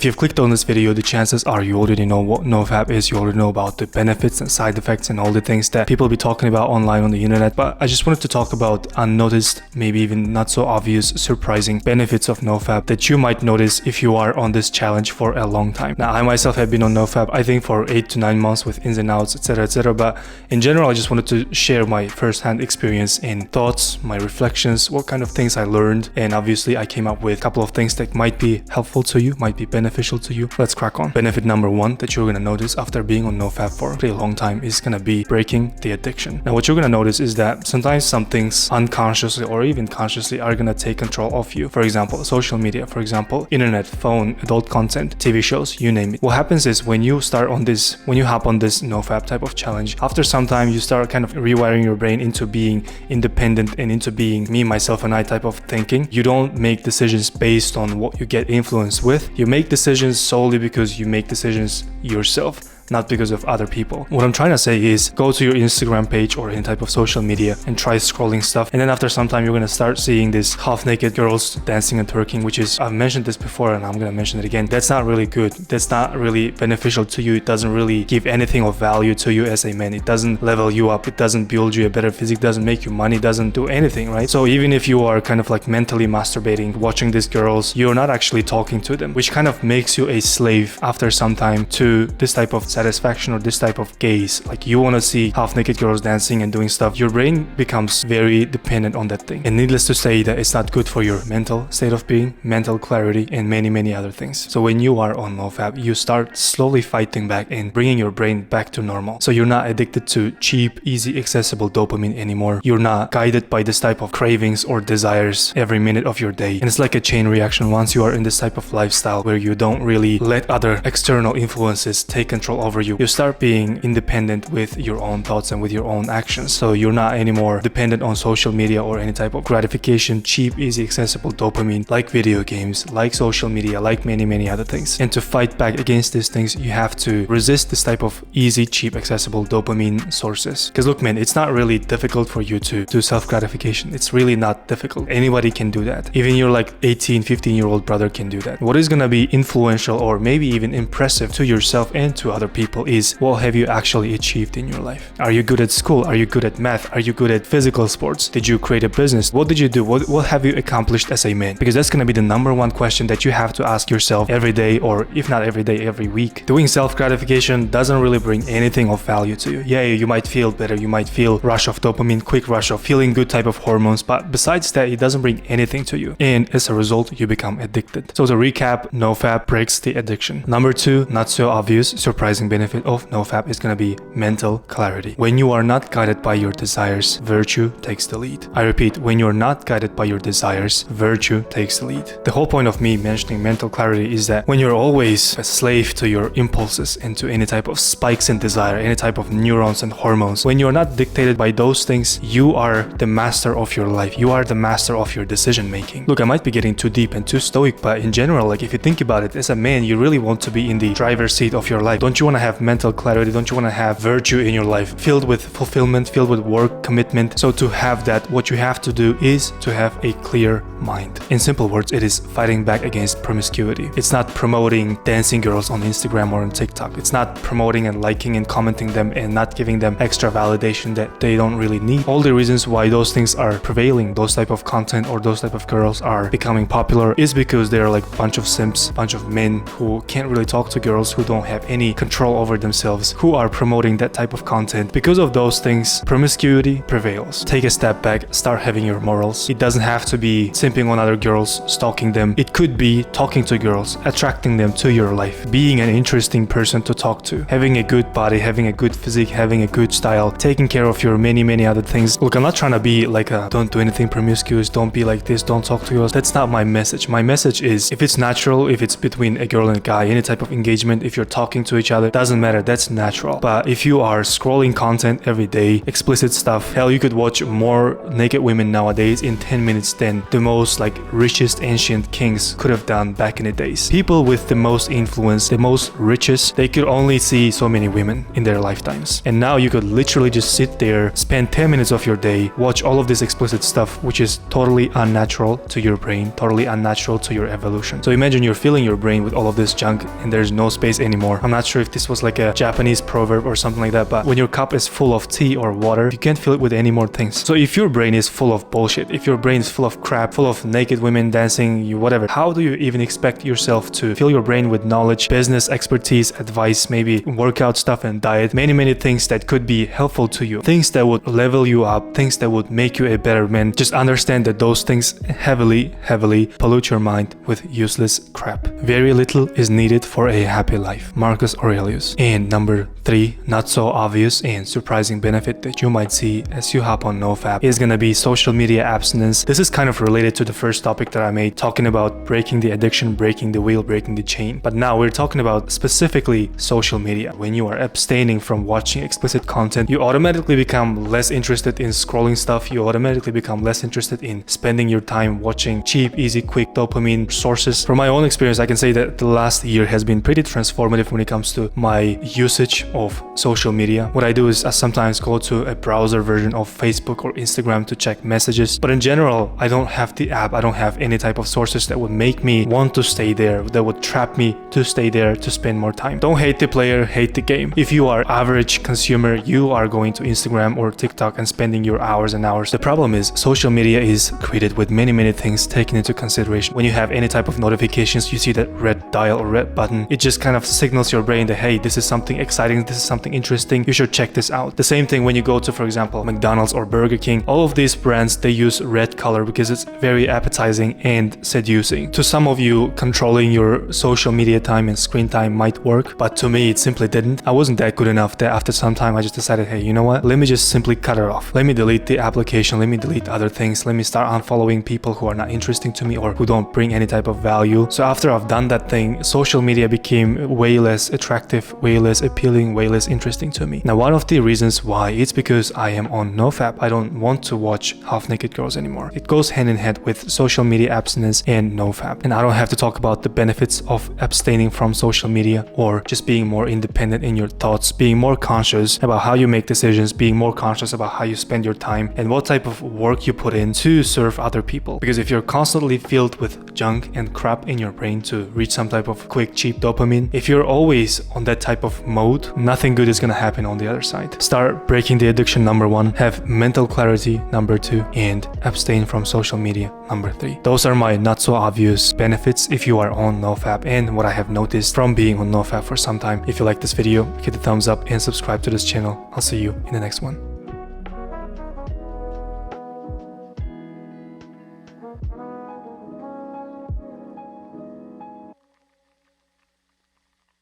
If you've clicked on this video, the chances are you already know what NoFap is, you already know about the benefits and side effects and all the things that people be talking about online on the internet. But I just wanted to talk about unnoticed, maybe even not so obvious, surprising benefits of NoFap that you might notice if you are on this challenge for a long time. Now, I myself have been on NoFap, I think for 8 to 9 months with ins and outs, etc. But in general, I just wanted to share my first-hand experience and thoughts, my reflections, what kind of things I learned. And obviously, I came up with a couple of things that might be helpful to you, might be beneficial to you. Let's crack on. Benefit number one that you're gonna notice after being on NoFap for a pretty long time is gonna be breaking the addiction. Now, what you're gonna notice is that sometimes some things unconsciously or even consciously are gonna take control of you. For example, social media, for example, internet, phone, adult content, TV shows, you name it. What happens is when you hop on this NoFap type of challenge, after some time you start kind of rewiring your brain into being independent and into being me, myself, and I type of thinking. You don't make decisions based on what you get influenced with. You make decisions solely because you make decisions yourself, not because of other people. What I'm trying to say is go to your Instagram page or any type of social media and try scrolling stuff. And then after some time, you're going to start seeing these half-naked girls dancing and twerking, which is, I've mentioned this before and I'm going to mention it again. That's not really good. That's not really beneficial to you. It doesn't really give anything of value to you as a man. It doesn't level you up. It doesn't build you a better physique, doesn't make you money, doesn't do anything, right? So even if you are kind of like mentally masturbating, watching these girls, you're not actually talking to them, which kind of makes you a slave after some time to this type of satisfaction or this type of gaze. Like you want to see half-naked girls dancing and doing stuff. Your brain becomes very dependent on that thing. And needless to say that it's not good for your mental state of being, mental clarity, and many other things. So when you are on NoFap, you start slowly fighting back and bringing your brain back to normal. So you're not addicted to cheap, easy, accessible dopamine anymore. You're not guided by this type of cravings or desires every minute of your day. And it's like a chain reaction once you are in this type of lifestyle where you don't really let other external influences take control over you. You start being independent with your own thoughts and with your own actions. So you're not anymore dependent on social media or any type of gratification, cheap, easy, accessible dopamine like video games, like social media, like many other things. And to fight back against these things, you have to resist this type of easy, cheap, accessible dopamine sources. Because look, man, it's not really difficult for you to do self-gratification. It's really not difficult. Anybody can do that. Even your like 18, 15-year-old brother can do that. What is gonna be influential or maybe even impressive to yourself and to other people is what have you actually achieved in your life? Are you good at school? Are you good at math? Are you good at physical sports? Did you create a business? What did you do? What have you accomplished as a man? Because that's going to be the number one question that you have to ask yourself every day, or if not every day, every week. Doing self-gratification doesn't really bring anything of value to you. Yeah, you might feel better. You might feel rush of dopamine, quick rush of feeling good type of hormones. But besides that, it doesn't bring anything to you. And as a result, you become addicted. So to recap, NoFap breaks the addiction. Number two, not so obvious, surprising benefit of NoFap is going to be mental clarity. When you are not guided by your desires, virtue takes the lead. I repeat, when you're not guided by your desires, virtue takes the lead. The whole point of me mentioning mental clarity is that when you're always a slave to your impulses and to any type of spikes in desire, any type of neurons and hormones, when you're not dictated by those things, you are the master of your life. You are the master of your decision making. Look, I might be getting too deep and too stoic, but in general, like if you think about it, as a man, you really want to be in the driver's seat of your life. Don't you want to have mental clarity? Don't you want to have virtue in your life filled with fulfillment, filled with work, commitment? So to have that, what you have to do is to have a clear mind. In simple words, it is fighting back against promiscuity. It's not promoting dancing girls on Instagram or on TikTok. It's not promoting and liking and commenting them and not giving them extra validation that they don't really need. All the reasons why those things are prevailing, those type of content or those type of girls are becoming popular is because they're like a bunch of simps, bunch of men who can't really talk to girls, who don't have any control over themselves, who are promoting that type of content. Because of those things, promiscuity prevails. Take a step back, start having your morals. It doesn't have to be simping on other girls, stalking them. It could be talking to girls, attracting them to your life, being an interesting person to talk to, having a good body, having a good physique, having a good style, taking care of your many other things. Look, I'm not trying to be like a don't do anything promiscuous, don't be like this, don't talk to girls. That's not my message. My message is if it's natural, if it's between a girl and a guy, any type of engagement, if you're talking to each other, other, doesn't matter, that's natural. But if you are scrolling content every day, explicit stuff, hell, you could watch more naked women nowadays in 10 minutes than the most like richest ancient kings could have done back in the days. People with the most influence, the most richest, they could only see so many women in their lifetimes. And now you could literally just sit there, spend 10 minutes of your day, watch all of this explicit stuff, which is totally unnatural to your brain, totally unnatural to your evolution. So imagine you're filling your brain with all of this junk and there's no space anymore. I'm not sure if this was like a Japanese proverb or something like that, but when your cup is full of tea or water, you can't fill it with any more things. So if your brain is full of bullshit, if your brain is full of crap, full of naked women dancing, you whatever, how do you even expect yourself to fill your brain with knowledge, business, expertise, advice, maybe workout stuff and diet, many things that could be helpful to you, things that would level you up, things that would make you a better man? Just understand that those things heavily pollute your mind with useless crap. Very little is needed for a happy life. Marcus Aurelius. And number 3, not so obvious and surprising benefit that you might see as you hop on NoFap is gonna be social media abstinence. This is kind of related to the first topic that I made, talking about breaking the addiction, breaking the wheel, breaking the chain. But now we're talking about specifically social media. When you are abstaining from watching explicit content, you automatically become less interested in scrolling stuff. You automatically become less interested in spending your time watching cheap, easy, quick dopamine sources. From my own experience, I can say that the last year has been pretty transformative when it comes to my usage of social media. What I do is I sometimes go to a browser version of Facebook or Instagram to check messages. But in general, I don't have the app. I don't have any type of sources that would make me want to stay there, that would trap me to stay there, to spend more time. Don't hate the player, hate the game. If you are average consumer, you are going to Instagram or TikTok and spending your hours and hours. The problem is social media is created with many things taken into consideration. When you have any type of notifications, you see that red dial or red button, it just kind of signals your brain that, hey, this is something exciting, this is something interesting, you should check this out. The same thing when you go to, for example, McDonald's or Burger King. All of these brands, they use red color because it's very appetizing and seducing. To some of you, controlling your social media time and screen time might work, but to me, it simply didn't. I wasn't that good enough that after some time, I just decided, hey, you know what? Let me just simply cut it off. Let me delete the application. Let me delete other things. Let me start unfollowing people who are not interesting to me or who don't bring any type of value. So after I've done that thing, social media became way less attractive, way less appealing, way less interesting to me. Now, one of the reasons why, it's because I am on NoFap. I don't want to watch half-naked girls anymore. It goes hand in hand with social media abstinence and NoFap. And I don't have to talk about the benefits of abstaining from social media or just being more independent in your thoughts, being more conscious about how you make decisions, being more conscious about how you spend your time and what type of work you put in to serve other people. Because if you're constantly filled with junk and crap in your brain to reach some type of quick, cheap dopamine, if you're always on that type of mode, nothing good is gonna happen on the other side. Start breaking the addiction, number 1, have mental clarity, number 2, and abstain from social media, number 3. Those are my not so obvious benefits if you are on NoFap and what I have noticed from being on NoFap for some time. If you like this video, hit the thumbs up and subscribe to this channel. I'll see you in the next one.